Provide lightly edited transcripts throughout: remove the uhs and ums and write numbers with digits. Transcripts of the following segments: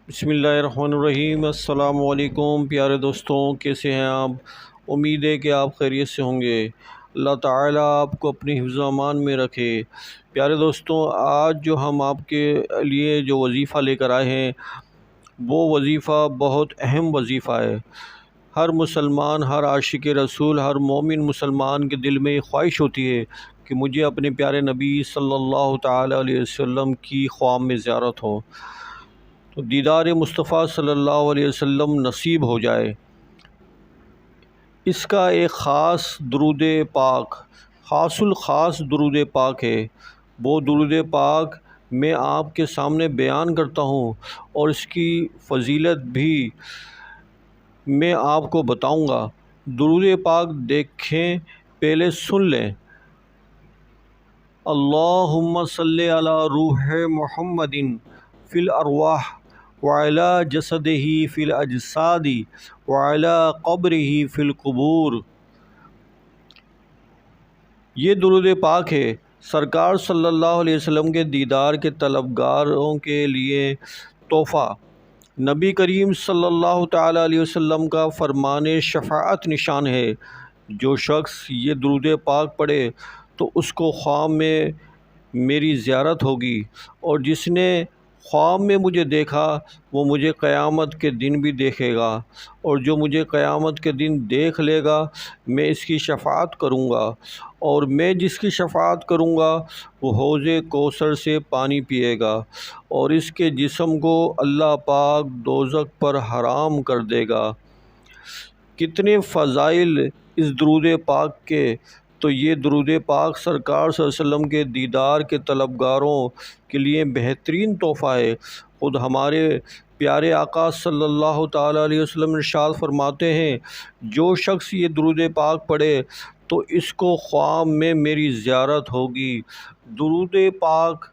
بسم اللہ الرحمن الرحیم۔ السلام علیکم پیارے دوستوں، کیسے ہیں آپ؟ امید ہے کہ آپ خیریت سے ہوں گے۔ اللہ تعالیٰ آپ کو اپنی حفظ و امان میں رکھے۔ پیارے دوستوں، آج جو ہم آپ کے لیے جو وظیفہ لے کر آئے ہیں وہ وظیفہ بہت اہم وظیفہ ہے۔ ہر مسلمان، ہر عاشق رسول، ہر مومن مسلمان کے دل میں یہ خواہش ہوتی ہے کہ مجھے اپنے پیارے نبی صلی اللہ تعالیٰ علیہ وسلم کی خواب میں زیارت ہو، تو دیدار مصطفیٰ صلی اللہ علیہ وسلم نصیب ہو جائے۔ اس کا ایک خاص درود پاک، خاص الخاص درود پاک ہے۔ وہ درود پاک میں آپ کے سامنے بیان کرتا ہوں اور اس کی فضیلت بھی میں آپ کو بتاؤں گا۔ درود پاک دیکھیں، پہلے سن لیں۔ اللہم صلی علی روح محمد فی الارواح وعلی جسدہ فی الاجساد وعلی قبرہ فی القبور۔ یہ درود پاک ہے سرکار صلی اللہ علیہ وسلم کے دیدار کے طلبگاروں کے لیے تحفہ۔ نبی کریم صلی اللہ تعالیٰ علیہ وسلم کا فرمان شفاعت نشان ہے۔ جو شخص یہ درود پاک پڑھے تو اس کو خواب میں میری زیارت ہوگی، اور جس نے خواب میں مجھے دیکھا وہ مجھے قیامت کے دن بھی دیکھے گا، اور جو مجھے قیامت کے دن دیکھ لے گا میں اس کی شفاعت کروں گا، اور میں جس کی شفاعت کروں گا وہ حوض کوثر سے پانی پیے گا، اور اس کے جسم کو اللہ پاک دوزخ پر حرام کر دے گا۔ کتنے فضائل اس درود پاک کے! تو یہ درود پاک سرکار صلی اللہ علیہ وسلم کے دیدار کے طلبگاروں کے لیے بہترین تحفہ ہے۔ خود ہمارے پیارے آقا صلی اللہ تعالیٰ علیہ وسلم ارشاد فرماتے ہیں، جو شخص یہ درود پاک پڑھے تو اس کو خواب میں میری زیارت ہوگی۔ درود پاک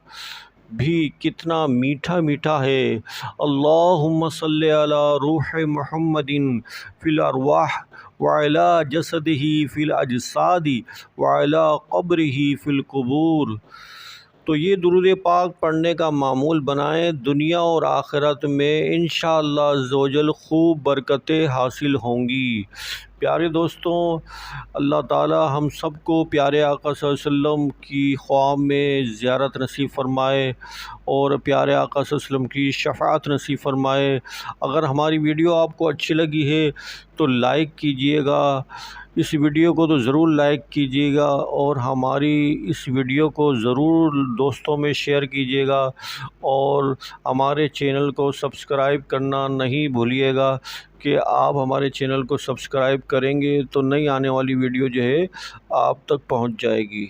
بھی کتنا میٹھا میٹھا ہے۔ اللہم صلی علی روح محمد فی الارواح وعلی جسدہ فی الاجساد وعلی قبرہ فی القبور۔ تو یہ درود پاک پڑھنے کا معمول بنائیں، دنیا اور آخرت میں انشاءاللہ عز و جل خوب برکتیں حاصل ہوں گی۔ پیارے دوستوں، اللہ تعالی ہم سب کو پیارے آقا صلی اللہ علیہ وسلم کی خواب میں زیارت نصیب فرمائے اور پیارے آقا صلی اللہ علیہ وسلم کی شفاعت نصیب فرمائے۔ اگر ہماری ویڈیو آپ کو اچھی لگی ہے تو لائک کیجئے گا، اس ویڈیو کو تو ضرور لائک کیجئے گا، اور ہماری اس ویڈیو کو ضرور دوستوں میں شیئر کیجئے گا، اور ہمارے چینل کو سبسکرائب کرنا نہیں بھولیے گا کہ آپ ہمارے چینل کو سبسکرائب کریں گے تو نئی آنے والی ویڈیو جو ہے آپ تک پہنچ جائے گی۔